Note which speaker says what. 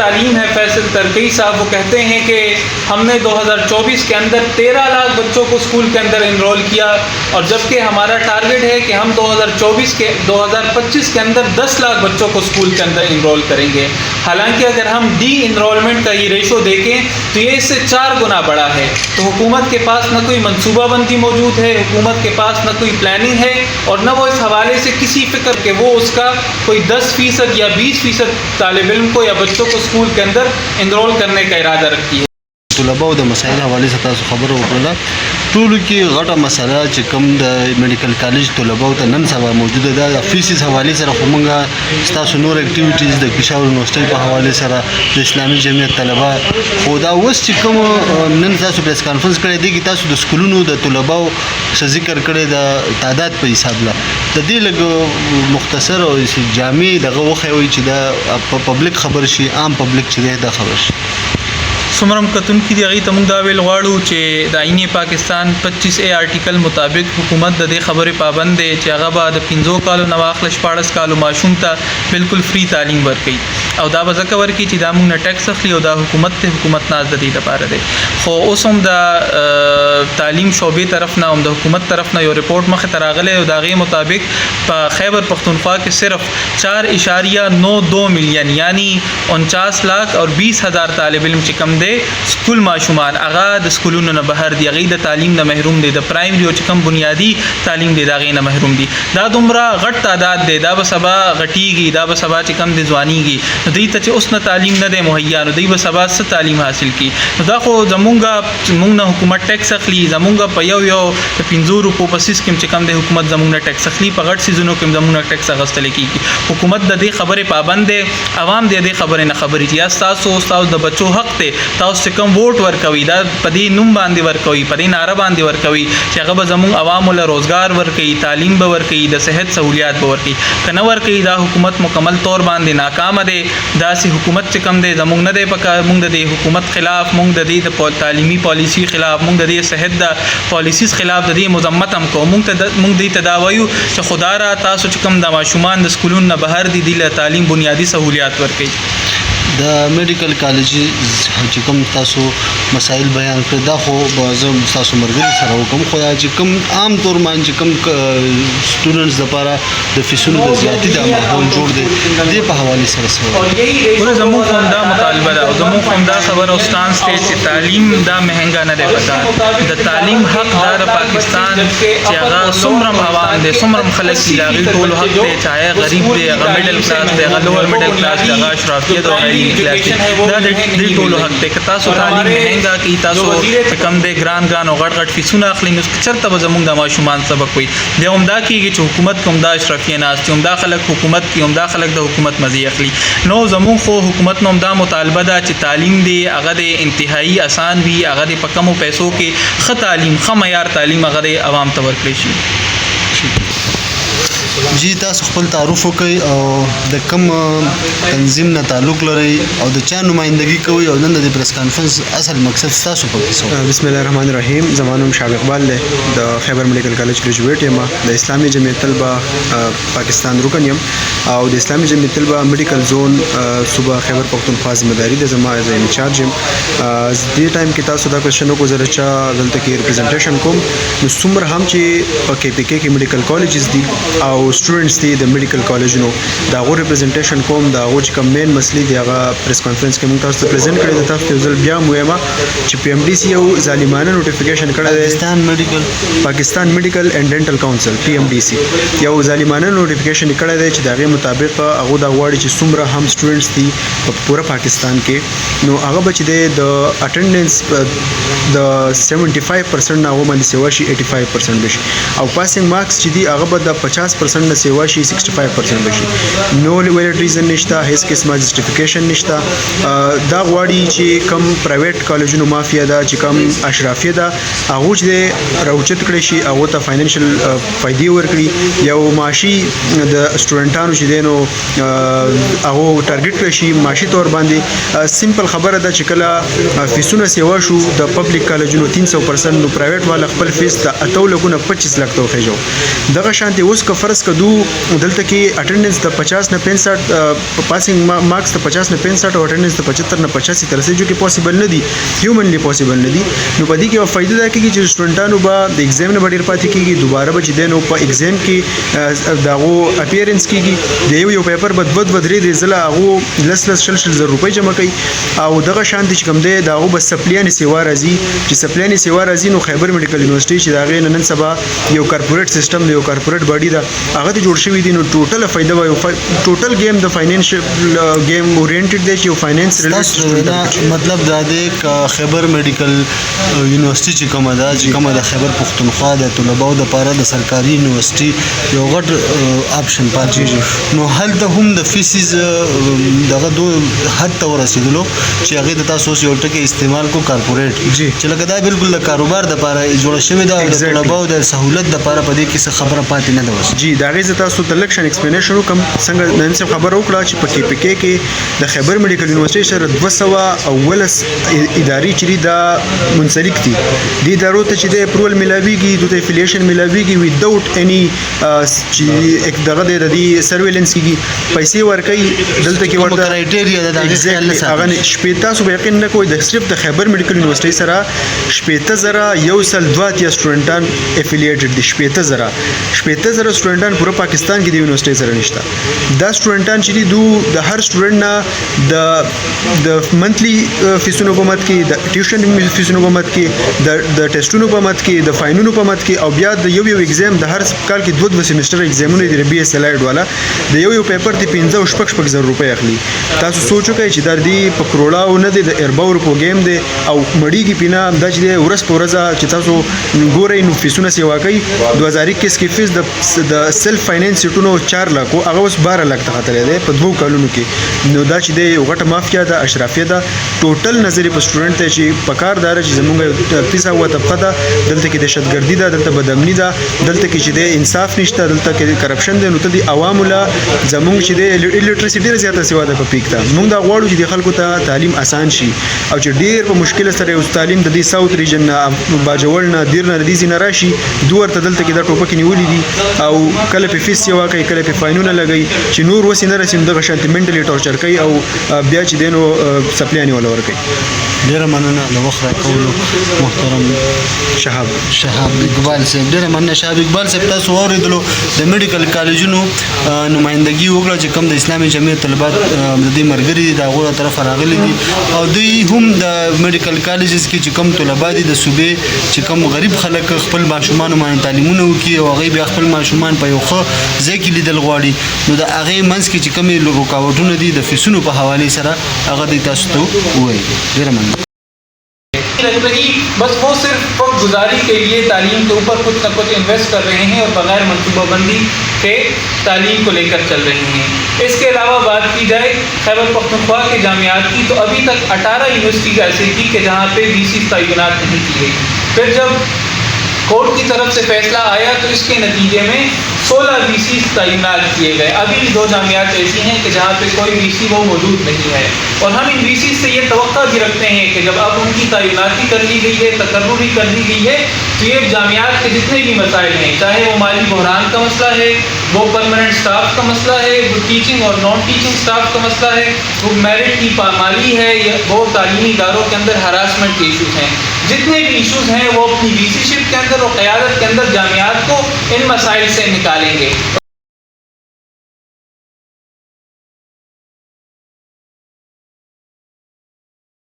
Speaker 1: तालीम है फैसल तरकई साहब, वो कहते हैं कि हमने 2024 के अंदर 13 लाख बच्चों को स्कूल के अंदर इनरोल किया, और जबकि हमारा टारगेट है कि हम 2025 के अंदर 10 लाख बच्चों को स्कूल के अंदर इनरोल करेंगे। हालांकि अगर हम डी इनरोलमेंट का ये रेशो देखें तो ये इससे 4 गुना बड़ा है। तो हुकूमत के पास न कोई मनसूबाबंदी मौजूद है, हुकूमत के पास न कोई प्लानिंग है, और न वो इस हवाले से किसी फ़िक्र के वो उसका कोई 10% या 20% तालिब इल्म को या बच्चों को स्कूल के अंदर इनरोल करने का इरादा रखती है।
Speaker 2: طلباو د مسایل حواله سره تاسو خبرو وکړه. ټولو کې غټه مسله چې کوم د میډیکل کالج طلباو ته نن سبا موجوده ده د فیسز حواله سره، خو موږ تاسو نور اکټیویټیز د پېښور یونیورسيټي په حواله سره د اسلامي جمعیت طلبه خو دا اوس چې کوم نن تاسو پریس کانفرنس کړی دی کې تاسو د سکولونو د طلباو څه ذکر کړی د تعداد په حساب له د دې لږ مختصر او جامع دغه وخی چې دا پبلک خبر شي، عام پبلک چې دا خبر شي.
Speaker 1: څومره کتونکي دي هغې ته موږ دا ویل غواړو چې د آئین پاکستان 25A آرټیکل مطابق حکومت د دې خبرې پابند دی چې هغه به د 15 کالو نه واخله 14 کالو ماشوم ته بالکل فری تعلیم ورکوي، او دا به ځکه ورکوي چې دا موږ نه ټیکس اخلي او دا حکومت ناز د دې لپاره دی. خو اوس هم د تعلیم شعبې طرف نه هم د حکومت طرف نه یو رپورټ مخې ته راغلی او د هغې مطابق په خیبر پختونخوا کې صرف 4.92 ملین یعنی 49 لاکھ اور 20,000 طالب علم چې کم دی سکول ماشومان هغه د سکولونو نه بهر دي، هغې د تعلیم نه محروم دي، د پرایمري او چې کوم بنیادي تعلیم دی د هغې نه محروم دي. دا دومره غټ تعداد دی، دا به سبا غټیږي، دا به سبا چې کوم دی ځوانیږي، نو دوی ته چې اوس نه تعلیم نه دی مهیا، نو دوی به سبا څه تعلیم حاصل کړي؟ نو دا خو موږ نه حکومت ټیکس اخلي، زمونږ په یو د 15 روپو په سیس کې چې کوم دی حکومت زمونږ نه ټیکس اخلي، په غټ سیزونو کې زمونږ نه ټیکس اخیستل کېږي. حکومت د دې خبرې پابند دی، عوام د دې خبرې نه خبرې چې یا ستاسو د بچو حق دی، تاسو چې کوم ووټ ورکوي دا په دې نوم باندې ورکوي، په دې نعره باندې ورکوي چې هغه به زموږ عوامو له روزګار ورکوي، تعلیم به ورکوي، د صحت سہولیات به ورکوي. که نه ورکوي دا حکومت مکمل طور باندې ناکامه دی. داسې حکومت چې کوم دی زموږ نه دی پکار، موږ د دې حکومت خلاف، موږ د دې د تعلیمي پالیسي خلاف، موږ د دې صحت د پالیسیز خلاف د دې مذمت هم کوو. موږ دې ته دا وایو چې خدا را تاسو چې کوم د ماشومان د سکولونو نه بهر دي دې له تعلیم بنیادي سہولیات ورکوي.
Speaker 2: د میډیکل کالج چې کوم تاسو مسایل بیان کړ دا خو به زه تاسو مرګري سره وکم، خو چې کوم عام طور باندې چې کوم سټوډنټس لپاره د فیسونو د زیاتې د ماحول جوړ دی دې په حواله سره
Speaker 1: سره زموږ هم دا مطالبه ده او زموږ هم دا خبره او سټانس دی چې تعلیم دا مهنګا نه دی پکار. د تعلیم حق دا د پاکستان چې هغه څومره عوام دی څومره خلک دي د هغې ټول حق دی، چاهه غریب دی، هغه میډل کلاس دی، هغه لوور میډل کلاس دی، هغه اشرافیت او دا د دې ټولو حق دی. که تاسو تعلیم مهنګا کړي، تاسو کم دی ګران او غټ فیسونه اخلي، نو چېرته به زموږ د ماشومان سبق وي؟ بیا هم دا کېږي چې حکومت کې هم دا اشرافیه ناست دي، هم دا خلک حکومت کې، هم دا خلک د حکومت مزې اخلي. نو زموږ خو حکومت نه هم دا مطالبه ده چې تعلیم دی هغه د انتهایی اسان وي، هغه د په کمو پیسو کې ښه تعلیم، ښه معیار تعلیم هغه د عوام ته ورکړی شي.
Speaker 2: جی تاسو خپل تعارف وکړئ او د کوم تنظیم نه تعلق لرئ او د چا نمائندګي کوئ او نن د پریس کانفرنس اصل مقصد تاسو پکې څه؟
Speaker 3: بسم الله الرحمن الرحیم. زما نوم شاه اقبال دی، د خیبر میډیکل کالج ګریجویټ یم، د اسلامي جمعیت طلبه پاکستان رکن یم او د اسلامي جمعیت طلبه میډیکل زون صوبه خیبر پختونخوا ذمہداري د زما ایز انچارج یم. دې ټایم کې تاسو دا کوېشن وکړو زه چا دلته کې ریپرزنټیشن کوم، نو څومره هم چې په کې پی کې کې میډیکل کالجز دي او سټوډنټس دي د میډیکل کالجونو دا غو ریپرزنټیشن کوم، دا غو چې کوم مین مسلې دی هغه پریس کانفرنس کې موږ تاسو ته پریزنټ کړی. د تاسو ځل بیا مویما چې پی ام ډي سی یو ظالمانه نوټیفیکیشن کړی دی، پاکستان میډیکل اینڈ ډینټل کونسل پی ام ډي سی یو ظالمانه نوټیفیکیشن کړی دی چې دا غي مطابق هغه دا غواړي چې څومره هم سټوډنټس دي په پوره پاکستان کې، نو هغه بچ دی د اټینډنس د 75% نه باندې سیوا شي 85% بشي، او پاسینګ مارکس چې دی هغه به د 50% نه سیوا شي 65% بشي. نو ویلډ ریزن نشته، هیڅ قسمه جسټیفیکیشن نشته. دا غواړي چې کم پرایویټ کالجونو مافیا ده چې کم اشرافیه ده هغه چې راوچت کړي شي، هغه ته فاینانشل فائدې ورکړي، یو معاشي د سټوډنټانو چې دینو هغه ټارګټ کړي شي معاشي تور باندې. سمپل خبره ده چې کله فیسونه سیوا شو د پبلک کالجونو 300%، نو پرایویټ والا خپل فیس ته 8 لګونه 25 لک ته وخیجو. دغه شانتي اوس که فرض पास कदू दलता की अटेंडेंस द 50 न 65 पासिंग मार्क्स द 50 न 65 और अटेंडेंस द 75 न 85 तरह से जो कि पॉसिबल न दी ह्यूमनली पॉसिबल न दी नो पदी के फायदा दा कि जो स्टूडेंटानो बा द एग्जाम न बډیر پاتې کیږي دوباره به چې دینو په एग्जाम کې داغو اپیرنس کیږي د یو پیپر بد درې د زله هغه لس شل زر روپۍ جمع کوي او دغه شانتي چې کوم دی داغو بس سپلیانی سیوا راځي چې سپلیانی سیوا راځي نو خیبر میډیکل یونیورسيټي چې داغه نن سبا یو کارپوریټ سیستم دی یو کارپوریټ باډي دا هغه ته جوړ شوی دی نو ټوټل فائدہ وایو ټوټل گیم د فاینانشل گیم اورینټډ دی چې فاینانس ریلیټډ
Speaker 2: مطلب دا دی ک خیبر میډیکل یونیورسيټي چې کومه ده چې کومه د خیبر پښتونخوا د طلباو د لپاره د سرکاري یونیورسيټي یو غټ آپشن پاتې نو هلته هم د فیسز دغه دو حد ته ورسېدلو چې هغه د تاسو یو ټکی استعمال کو کارپوریټ چې لکه دا بالکل د کاروبار د لپاره جوړ شوی دا د طلباو د سہولت د لپاره په دې کې څه خبره پاتې نه ده
Speaker 3: جی دا غي تاسو ته لکشن ایکسپلینیشن کوم څنګه نن څه خبر وکړه چې پکې کې د خیبر میډیکل یونیورسيټي سره 200 اولس اداري چې دا منسلک دي د ادارو ته چې د اپروول ملاويږي د افیلیشن ملاويږي وداوت اني چې یک دغه د دې سرویلنس کیږي پیسې ورکړي دلته کې ورته
Speaker 2: کرایټیریا د
Speaker 3: هغه شپې تاسو به یقین نه کوئ د صرف د خیبر میډیکل یونیورسيټي سره شپې زره یو سل دوات یا سټوډنټان افیلیټډ دي شپې زره سټوډنټان پوره پاکستان کې د یونیورسيټي سره نشته دا سټوډنټان چې دي د هر سټوډنټ نه د منثلی فیسونو په مت کې د ټیوشن فیسونو په مت کې د ټیسټونو په مت کې د فاینونو په مت کې او بیا د یو ایگزام د هر کال کې دوه سیمستر ایگزامونه دي بي اس الایډ والا د یو پیپر ته 15 زر روپۍ اخلي تاسو سوچو کوئ چې در دې په کروڑاو نه دي د ارباور په گیم دی او مړیږي پینا د چې ورس پورزه چې تاسو ګورئ نو فیسونه سیوا کوي 2021 کې فیس د سیلف فاینانس سیټونو 4 لک او هغه اوس 12 لک ته خطر دی په 2 کالونو کې نو دا چې دی غټه مافیا ده اشرافیه ده ټوټل نظر په سټوډنټ ته چې پکاردار چې زمونږ پیسه و طبقه ده دلته کې دهشتګردي ده دلته بدامني ده دلته کې چې دی انصاف نشته دلته کې کرپشن دی نو ته دی عوام له زمونږ چې دی الیټریسي ډیره زیاته سیوا ده په پیک ته موږ دا غواړو چې د خلکو ته تعلیم آسان شي او چې ډیر په مشکل سره یو تعلیم د دې ساوث ریجن نه باجوړ نه دیر نه د دې نه راشي دوه ته دلته کې دا ټوپک نیولې دي او کله په فیس سیوا کوي کله په فاینونه لګي چې نور وسینه رسیم دغه شانتي منټلی ټورچر کوي او بیا چې دینو سپلانی ولا ور کوي
Speaker 2: ډیر مننه د وخت راکولو محترم شهاب اقبال صاحب ډیر مننه شهاب اقبال صاحب تاسو اوریدلو د میډیکل کالجونو نمائندګي وکړه چې کوم د اسلامي جمعیت طلبات د دې مرګري د هغه طرف راغلي دي او دوی هم د میډیکل کالجز کې چې کوم طلبات دي د صوبې چې کوم غریب خلک خپل ماشومان باندې تعلیمونه وکړي او هغه بیا خپل ماشومان په یو ښه ځای کې لیدل غواړي نو د هغه منځ کې چې کومې رکاوټونه دي د فیسونو په حواله سره هغه د تاسو ته وایي ډیر مننه
Speaker 1: रही बस वो सिर्फ वक्त गुजारी के लिए तालीम के ऊपर कुछ न कुछ इन्वेस्ट कर रहे हैं और बग़ैर मनसूबाबंदी के तालीम को लेकर चल रहे हैं। इसके अलावा बात की जाए खैबर पख्तूनख्वा के जामियात की तो अभी तक 18 यूनिवर्सिटीज़ ऐसी थी कि जहाँ पे VC तैनात नहीं की गई। फिर जब कोर्ट की तरफ से फैसला आया तो इसके नतीजे में 16 VC तैनात किए गए। अभी 2 जामियात ऐसी हैं कि जहाँ पे कोई VC वो मौजूद नहीं है और हम इन VC से ये तवक्का भी रखते हैं कि जब अब उनकी तैनाती कर ली गई है तकर्रुरी कर ली गई है तो ये जामियात के जितने भी मसाइल हैं चाहे वो माली बहरान का मसला है वो परमानेंट स्टाफ का मसला है वो टीचिंग और नॉन टीचिंग स्टाफ का मसला है वो मेरिट की पामाली है या वो तालीमी इदारों के अंदर हरासमेंट के इशूज़ हैं जितने भी इशूज़ हैं वो अपनी VC शिप के अंदर और क़यादत के अंदर जामियात को इन मसाइल से निकालेंगे।